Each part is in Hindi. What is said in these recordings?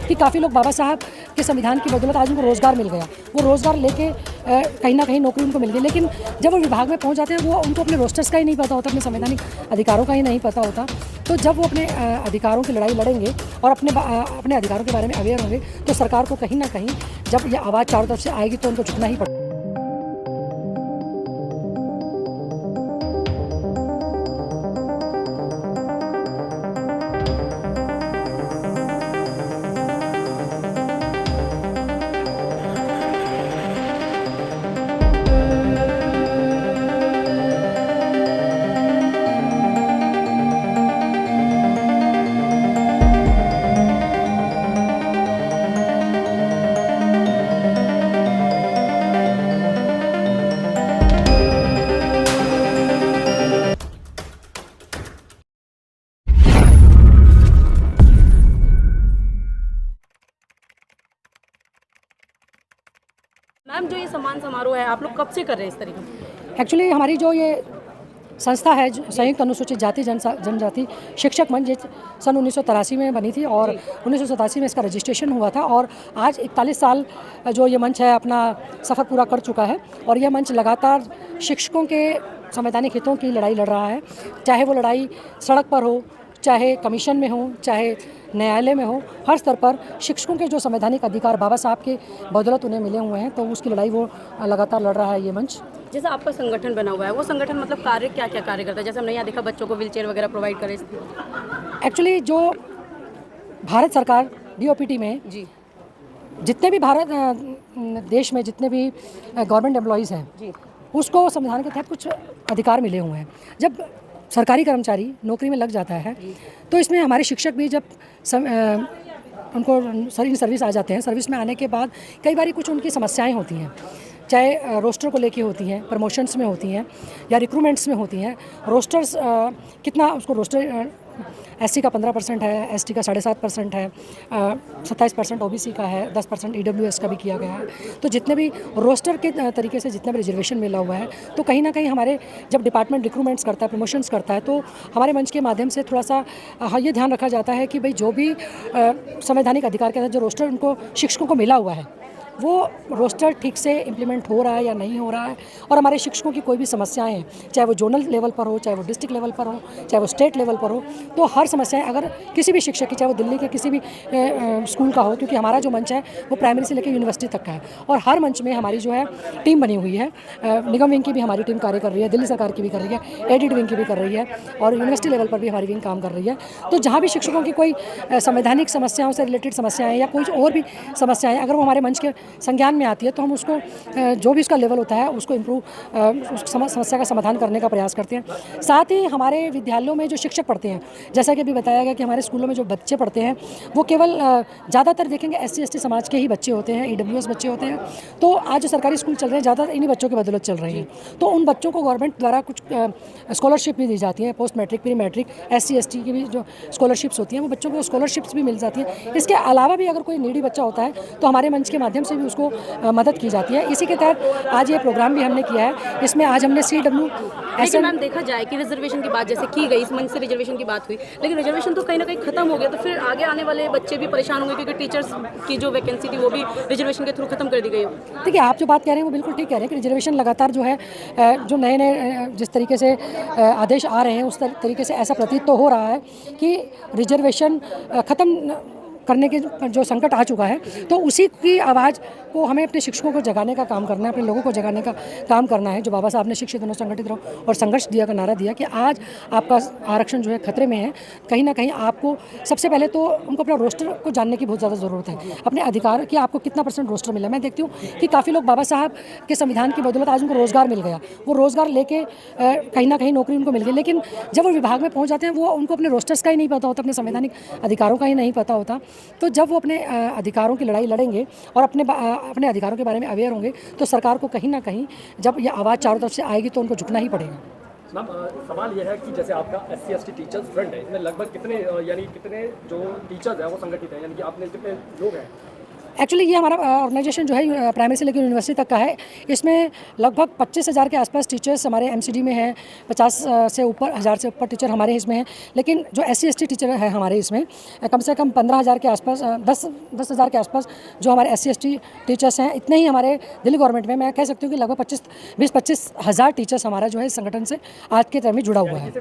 कि काफ़ी लोग बाबा साहब के संविधान की बदौलत आज उनको रोज़गार मिल गया, वो रोज़गार लेके कहीं ना कहीं नौकरी उनको मिल गई, लेकिन जब वो विभाग में पहुंच जाते हैं वो उनको अपने रोस्टर्स का ही नहीं पता होता, अपने संवैधानिक अधिकारों का ही नहीं पता होता। तो जब वो अपने अधिकारों की लड़ाई लड़ेंगे और अपने अधिकारों के बारे में अवेयर होंगे तो सरकार को कहीं ना कहीं जब ये आवाज़ चारों तरफ से आएगी तो उनको झुकना ही पड़ेगा। मैम, जो ये सम्मान समारोह है आप लोग कब से कर रहे हैं इस तरीके से? एक्चुअली हमारी जो ये संस्था है संयुक्त अनुसूचित जाति जनजाति शिक्षक मंच सन 1983 में बनी थी और 1987 में इसका रजिस्ट्रेशन हुआ था और आज 41 साल जो ये मंच है अपना सफ़र पूरा कर चुका है और यह मंच लगातार शिक्षकों के संवैधानिक हितों की लड़ाई लड़ रहा है, चाहे वो लड़ाई सड़क पर हो, चाहे कमीशन में हो, चाहे न्यायालय में हो, हर स्तर पर शिक्षकों के जो संवैधानिक अधिकार बाबा साहब के बदौलत उन्हें मिले हुए हैं, तो उसकी लड़ाई वो लगातार लड़ रहा है ये मंच। जैसा आपका संगठन बना हुआ है, वो संगठन मतलब कार्य क्या क्या कार्य करता है? जैसे हमने यहाँ देखा बच्चों को व्हीलचेयर वगैरह प्रोवाइड करे। एक्चुअली जो भारत सरकार DOPT में जी जितने भी भारत देश में जितने भी गवर्नमेंट एम्प्लॉयज़ हैं जी उसको संविधान के तहत कुछ अधिकार मिले हुए हैं। जब सरकारी कर्मचारी नौकरी में लग जाता है तो इसमें हमारे शिक्षक भी जब उनको सर्विस आ जाते हैं, सर्विस में आने के बाद कई बार कुछ उनकी समस्याएं होती हैं, चाहे रोस्टर को लेके होती हैं, प्रमोशंस में होती हैं या रिक्रूटमेंट्स में होती हैं। रोस्टर्स कितना उसको रोस्टर SC का 15% है, ST का 7.5% है, 27% OBC का है, 10% EWS का भी किया गया है। तो जितने भी रोस्टर के तरीके से जितना भी रिजर्वेशन मिला हुआ है तो कहीं ना कहीं हमारे जब डिपार्टमेंट रिक्रूटमेंट्स करता है, प्रमोशंस करता है, तो हमारे मंच के माध्यम से थोड़ा सा ये ध्यान रखा जाता है कि भाई जो भी संवैधानिक अधिकार के तहत जो रोस्टर उनको शिक्षकों को मिला हुआ है वो रोस्टर ठीक से इम्प्लीमेंट हो रहा है या नहीं हो रहा है। और हमारे शिक्षकों की कोई भी समस्याएं हैं, चाहे वो जोनल लेवल पर हो, चाहे वो डिस्ट्रिक्ट लेवल पर हो, चाहे वो स्टेट लेवल पर हो, तो हर समस्याएं अगर किसी भी शिक्षक की, चाहे वो दिल्ली के किसी भी स्कूल का हो, क्योंकि हमारा जो मंच है वो प्राइमरी से लेकर यूनिवर्सिटी तक का है और हर मंच में हमारी जो है टीम बनी हुई है। निगम विंग की भी हमारी टीम कार्य कर रही है, दिल्ली सरकार की भी कर रही है, एडिट विंग की भी कर रही है और यूनिवर्सिटी लेवल पर भी हमारी विंग काम कर रही है। तो जहाँ भी शिक्षकों की कोई संवैधानिक समस्याओं से रिलेटेड समस्याएँ या कोई और भी समस्याएँ अगर वो हमारे मंच के संज्ञान में आती है तो हम उसको जो भी उसका लेवल होता है उसको उस समस्या का समाधान करने का प्रयास करते हैं। साथ ही हमारे विद्यालयों में जो शिक्षक पढ़ते हैं, जैसा कि अभी बताया गया कि हमारे स्कूलों में जो बच्चे पढ़ते हैं वो केवल ज़्यादातर देखेंगे SC ST समाज के ही बच्चे होते हैं, EWS बच्चे होते हैं। तो आज जो सरकारी स्कूल चल रहे हैं ज़्यादातर इन्हीं बच्चों की बदौलत चल रही हैं। तो उन बच्चों को गवर्नमेंट द्वारा कुछ स्कॉलरशिप भी दी जाती है, post matric, pre matric, SC ST की भी जो स्कॉलरशिप्स होती हैं वो बच्चों को स्कॉलरशिप्स भी मिल जाती हैं। इसके अलावा भी अगर कोई नीडी बच्चा होता है तो हमारे मंच के माध्यम से भी उसको मदद की जाती है। इसी के तहत आज ये प्रोग्राम भी हमने किया है। इसमें आज हमने CW मैम देखा जाए कि रिजर्वेशन की बात जैसे की गई, इस मंच से रिजर्वेशन की बात हुई, लेकिन रिजर्वेशन तो कहीं ना कहीं खत्म हो गया, तो फिर आगे आने वाले बच्चे भी परेशान होंगे क्योंकि टीचर्स की जो वैकेंसी थी वो भी रिजर्वेशन के थ्रू खत्म कर दी गई। देखिए, आप जो बात कह रहे हैं वो बिल्कुल ठीक कह रहे हैं कि रिजर्वेशन लगातार जो है जो नए नए जिस तरीके से आदेश आ रहे हैं उस तरीके से ऐसा प्रतीत तो हो रहा है कि रिजर्वेशन ख़त्म करने के जो संकट आ चुका है, तो उसी की आवाज़ को हमें अपने शिक्षकों को जगाने का काम करना है, अपने लोगों को जगाने का काम करना है। जो बाबा साहब ने शिक्षित दोनों संगठित रहो और संघर्ष दिया का नारा दिया कि आज आपका आरक्षण जो है खतरे में है, कहीं ना कहीं आपको सबसे पहले तो उनको अपना रोस्टर को जानने की बहुत ज़्यादा ज़रूरत है, अपने अधिकार कि आपको कितना % रोस्टर मिला। मैं देखती हूँ कि काफ़ी लोग बाबा साहब के संविधान की बदौलत आज उनको रोज़गार मिल गया, वो रोज़गार लेके कहीं ना कहीं नौकरी उनको मिल गई, लेकिन जब वो विभाग में पहुँच जाते हैं वो उनको अपने रोस्टर्स का ही नहीं पता होता, अपने संवैधानिक अधिकारों का ही नहीं पता होता। तो जब वो अपने अधिकारों की लड़ाई लड़ेंगे और अपने अधिकारों के बारे में अवेयर होंगे तो सरकार को कहीं ना कहीं जब ये आवाज़ चारों तरफ से आएगी तो उनको झुकना ही पड़ेगा। मैम, सवाल यह है कि जैसे आपका SC ST टीचर्स फ्रंट है, इसमें लगभग कितने जो टीचर्स हैं वो संगठित हैं, यानी कि आपने कितने लोग हैं? एक्चुअली ये हमारा ऑर्गेनाइजेशन जो है प्राइमरी से लेकर यूनिवर्सिटी तक का है। इसमें लगभग 25,000 के आसपास टीचर्स हमारे एमसीडी में हैं, 50 से ऊपर 1000 से ऊपर टीचर हमारे इसमें हैं। लेकिन जो SC ST टीचर है हमारे इसमें कम से कम 15,000 के आसपास 10,000 के आसपास जो हमारे SC ST टीचर्स हैं। इतने ही हमारे दिल्ली गवर्नमेंट में मैं कह सकती हूँ कि लगभग 20-25 हज़ार टीचर्स हमारा जो है इस संगठन से आज के टाइम में जुड़ा हुआ है।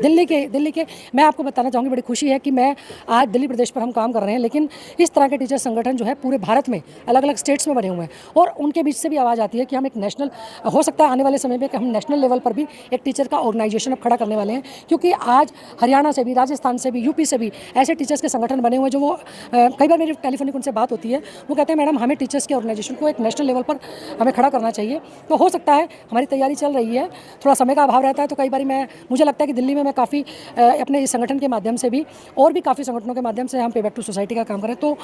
दिल्ली के मैं आपको बताना चाहूँगी, बड़ी खुशी है कि मैं आज दिल्ली प्रदेश पर हम काम कर रहे हैं, लेकिन इस तरह के टीचर संगठन जो है पूरे भारत में अलग अलग स्टेट्स में बने हुए हैं और उनके बीच से भी आवाज़ आती है कि हम एक नेशनल, हो सकता है आने वाले समय में कि हम नेशनल लेवल पर भी एक टीचर का ऑर्गेनाइजेशन अब खड़ा करने वाले हैं। क्योंकि आज हरियाणा से भी, राजस्थान से भी, यूपी से भी ऐसे टीचर्स के संगठन बने हुए हैं जो वो कई बार मेरी टेलीफोनिक उनसे बात होती है, वो कहते हैं मैडम हमें टीचर्स के ऑर्गेनाइजेशन को एक नेशनल लेवल पर हमें खड़ा करना चाहिए। तो हो सकता है, हमारी तैयारी चल रही है, थोड़ा समय का अभाव रहता है। तो कई बार मुझे लगता है कि दिल्ली में मैं काफ़ी अपने इस संगठन के माध्यम से भी और भी काफ़ी संगठनों के माध्यम से हम पे बैक टू सोसाइटी का काम करें। तो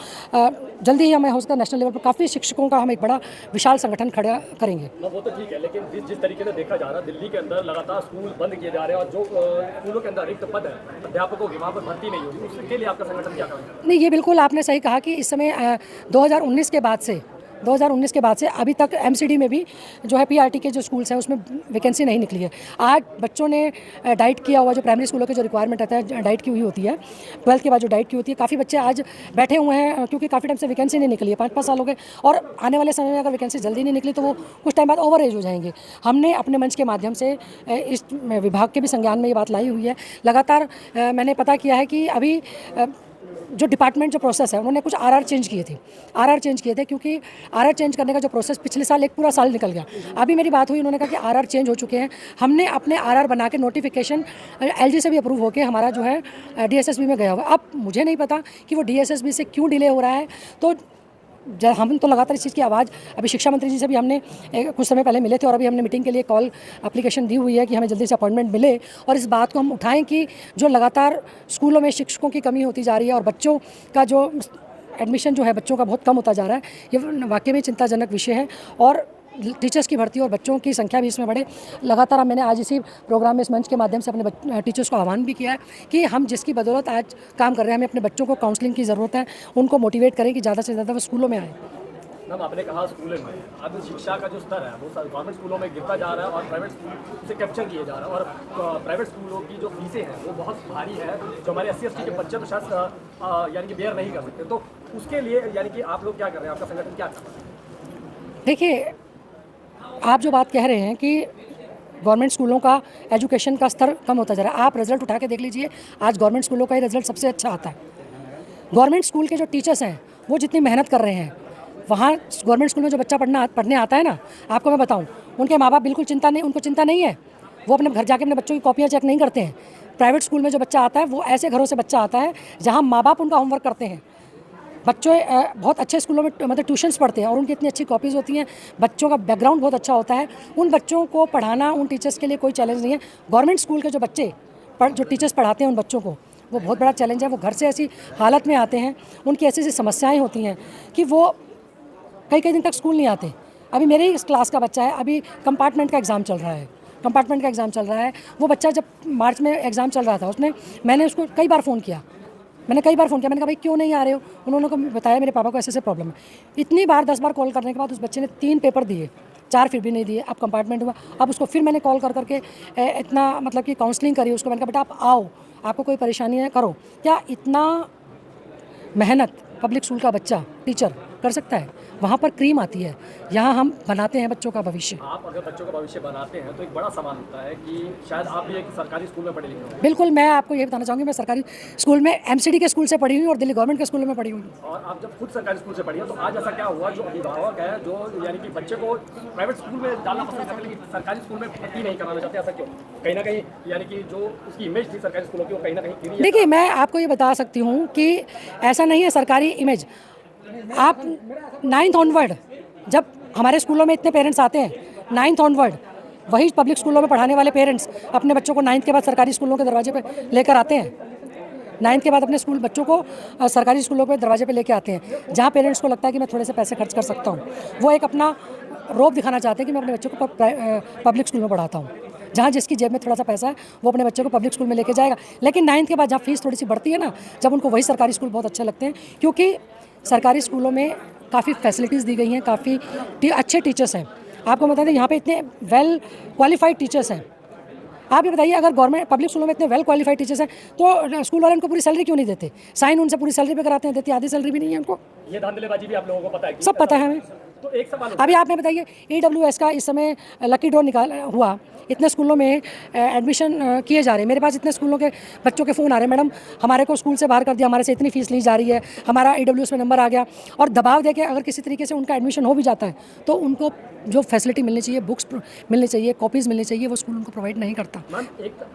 जल्दी ही हमें हो सकता है नेशनल लेवल पर काफ़ी शिक्षकों का हम एक बड़ा विशाल संगठन खड़ा करेंगे। वो तो ठीक है, लेकिन जिस तरीके से देखा जा रहा है दिल्ली के अंदर लगातार स्कूल बंद किए जा रहे हैं और जो स्कूलों के अंदर रिक्त पद है अध्यापकों की वहाँ पर भर्ती नहीं होगी, उसके लिए आपका संगठन क्या करेगा? नहीं, ये बिल्कुल आपने सही कहा कि इस समय 2019 के बाद से अभी तक एमसीडी में भी जो है पीआरटी के जो स्कूल्स हैं उसमें वैकेंसी नहीं निकली है। आज बच्चों ने डाइट किया हुआ, जो प्राइमरी स्कूलों के जो रिक्वायरमेंट रहता है डाइट की हुई होती है, 12th के बाद जो डाइट की होती है, काफ़ी बच्चे आज बैठे हुए हैं क्योंकि काफ़ी टाइम से वैकेंसी नहीं निकली है, 5-5 साल हो गए और आने वाले समय में अगर वैकेंसी जल्दी नहीं निकली तो वो कुछ टाइम बाद ओवर एज हो जाएंगे। हमने अपने मंच के माध्यम से इस विभाग के भी संज्ञान में ये बात लाई हुई है। लगातार मैंने पता किया है कि अभी जो डिपार्टमेंट जो प्रोसेस है उन्होंने कुछ आरआर चेंज किए थे क्योंकि आरआर चेंज करने का जो प्रोसेस पिछले साल एक पूरा साल निकल गया। अभी मेरी बात हुई, उन्होंने कहा कि आरआर चेंज हो चुके हैं। हमने अपने आरआर बना के नोटिफिकेशन एलजी से भी अप्रूव होकर हमारा जो है डीएसएसबी में गया हुआ। अब मुझे नहीं पता कि वो डीएसएसबी से क्यों डिले हो रहा है। तो हम तो लगातार इस चीज़ की आवाज़ अभी शिक्षा मंत्री जी से भी हमने कुछ समय पहले मिले थे और अभी हमने मीटिंग के लिए कॉल एप्लीकेशन दी हुई है कि हमें जल्दी से अपॉइंटमेंट मिले और इस बात को हम उठाएं कि जो लगातार स्कूलों में शिक्षकों की कमी होती जा रही है और बच्चों का जो एडमिशन जो है बच्चों का बहुत कम होता जा रहा है, ये वाकई में चिंताजनक विषय है। और टीचर्स की भर्ती और बच्चों की संख्या भी इसमें बढ़े। लगातार मैंने आज इसी प्रोग्राम में इस मंच के माध्यम से अपने टीचर्स को आह्वान भी किया है कि हम जिसकी बदौलत आज काम कर रहे हैं, हमें अपने बच्चों को काउंसलिंग की ज़रूरत है, उनको मोटिवेट करें कि ज़्यादा से ज़्यादा वो स्कूलों में आएँ। मैम, आपने कहा स्कूलों में अब शिक्षा का जो स्तर है वो गवर्नमेंट स्कूलों में गिरता जा रहा है और प्राइवेट स्कूल से कैप्चर किए जा रहा है और प्राइवेट स्कूलों की जो फीसें हैं वो बहुत भारी है, जो हमारे SC ST के बच्चे तो शायद यानी कि बेयर नहीं कर सकते। तो उसके लिए यानी कि आप लोग क्या कर रहे हैं, आपका संगठन क्या कर रहा है? देखिए, आप जो बात कह रहे हैं कि गवर्नमेंट स्कूलों का एजुकेशन का स्तर कम होता जा रहा है, आप रिजल्ट उठा के देख लीजिए, आज गवर्नमेंट स्कूलों का ही रिजल्ट सबसे अच्छा आता है। गवर्नमेंट स्कूल के जो टीचर्स हैं वो जितनी मेहनत कर रहे हैं, वहाँ गवर्नमेंट स्कूल में जो बच्चा पढ़ने आता है ना, आपको मैं बताऊँ, उनके माँ बाप बिल्कुल उनको चिंता नहीं है, वो अपने घर जाके अपने बच्चों की कॉपियाँ चेक नहीं करते हैं। प्राइवेट स्कूल में जो बच्चा आता है वो ऐसे घरों से बच्चा आता है जहाँ माँ बाप उनका होमवर्क करते हैं। बच्चों बहुत अच्छे स्कूलों में मतलब ट्यूशन्स पढ़ते हैं और उनकी इतनी अच्छी कॉपीज़ होती हैं, बच्चों का बैकग्राउंड बहुत अच्छा होता है। उन बच्चों को पढ़ाना उन टीचर्स के लिए कोई चैलेंज नहीं है। गवर्नमेंट स्कूल के जो टीचर्स पढ़ाते हैं उन बच्चों को, वो बहुत बड़ा चैलेंज है। वो घर से ऐसी हालत में आते हैं, उनकी ऐसी समस्याएँ होती हैं कि वो कई दिन तक स्कूल नहीं आते। अभी मेरे ही क्लास का बच्चा है, अभी कंपार्टमेंट का एग्ज़ाम चल रहा है। वो बच्चा जब मार्च में एग्ज़ाम चल रहा था, मैंने उसको कई बार फ़ोन किया, मैंने कहा भाई क्यों नहीं आ रहे हो। उन्होंने को बताया मेरे पापा को ऐसे प्रॉब्लम है। इतनी बार 10 बार कॉल करने के बाद उस बच्चे ने 3 पेपर दिए, 4 फिर भी नहीं दिए। अब कंपार्टमेंट हुआ, अब उसको फिर मैंने कॉल करके इतना मतलब कि काउंसलिंग करी उसको। मैंने कहा बेटा आप आओ, आपको कोई परेशानी है करो। क्या इतना मेहनत पब्लिक स्कूल का बच्चा टीचर कर सकता है? वहाँ पर क्रीम आती है, यहाँ हम बनाते हैं बच्चों का भविष्य। आप अगर बच्चों का भविष्य बनाते हैं तो एक बड़ा सवाल होता है कि शायद आप भी एक सरकारी स्कूल में पढ़े लिखे हो। बिल्कुल, मैं आपको ये बताना चाहूँगी, मैं सरकारी स्कूल में एमसीडी के स्कूल से पढ़ी हुई और दिल्ली गवर्नमेंट के स्कूलों में पढ़ी हुई। और आप जब खुद सरकारी स्कूल से पढ़ी हो तो आज ऐसा क्या हुआ जो अभिभावक है जो यानी कि बच्चे को प्राइवेट स्कूल में डालना पसंद करते लेकिन सरकारी स्कूल में भर्ती नहीं कराना चाहते? ऐसा क्यों? कहीं ना कहीं यानी कि जो उसकी इमेज थी सरकारी स्कूलों की वो कहीं ना कहीं। देखिए, मैं आपको ये बता सकती हूँ कि ऐसा नहीं है सरकारी इमेज। आप 9th ऑनवर्ड जब हमारे स्कूलों में इतने पेरेंट्स आते हैं, 9th ऑनवर्ड वही पब्लिक स्कूलों में पढ़ाने वाले पेरेंट्स अपने बच्चों को 9th के बाद सरकारी स्कूलों के दरवाजे पे लेकर आते हैं। 9th के बाद अपने बच्चों को सरकारी स्कूलों पे दरवाजे पे लेके आते हैं, जहाँ पेरेंट्स को लगता है कि मैं थोड़े से पैसे खर्च कर सकता हूँ। वो एक अपना रोब दिखाना चाहते हैं कि मैं अपने बच्चों को पब्लिक स्कूल में पढ़ाता हूँ। जहाँ जिसकी जेब में थोड़ा सा पैसा है वो अपने बच्चे को पब्लिक स्कूल में लेके जाएगा। लेकिन 9th के बाद जब फीस थोड़ी सी बढ़ती है ना, जब उनको वही सरकारी स्कूल बहुत अच्छे लगते हैं, क्योंकि सरकारी स्कूलों में काफ़ी फैसिलिटीज़ दी गई हैं, काफ़ी अच्छे टीचर्स हैं। आपको बता दें यहाँ पे इतने वेल क्वालिफाइड टीचर्स हैं। आप ये बताइए, अगर गवर्नमेंट पब्लिक स्कूलों में इतने वेल क्वालिफाइड टीचर्स हैं तो स्कूल वाले उनको पूरी सैलरी क्यों नहीं देते? साइन उनसे पूरी सैलरी पे कराते हैं, देती आधी सैलरी भी नहीं है उनको। ये धांधलेबाजी भी आप लोगों को पता है? सब पता है हमें। तो एक सवाल अभी आपने बताइए, EWS का इस समय लकी ड्रॉ निकाल हुआ, इतने स्कूलों में एडमिशन किए जा रहे हैं। मेरे पास इतने स्कूलों के बच्चों के फ़ोन आ रहे हैं, मैडम हमारे को स्कूल से बाहर कर दिया, हमारे से इतनी फ़ीस ली जा रही है, हमारा EWS में नंबर आ गया, और दबाव दे के अगर किसी तरीके से उनका एडमिशन हो भी जाता है तो उनको जो फैसिलिटी मिलनी चाहिए, बुक्स मिलनी चाहिए, कॉपीज़ मिलनी चाहिए, वो स्कूल उनको प्रोवाइड नहीं करता। मैम एक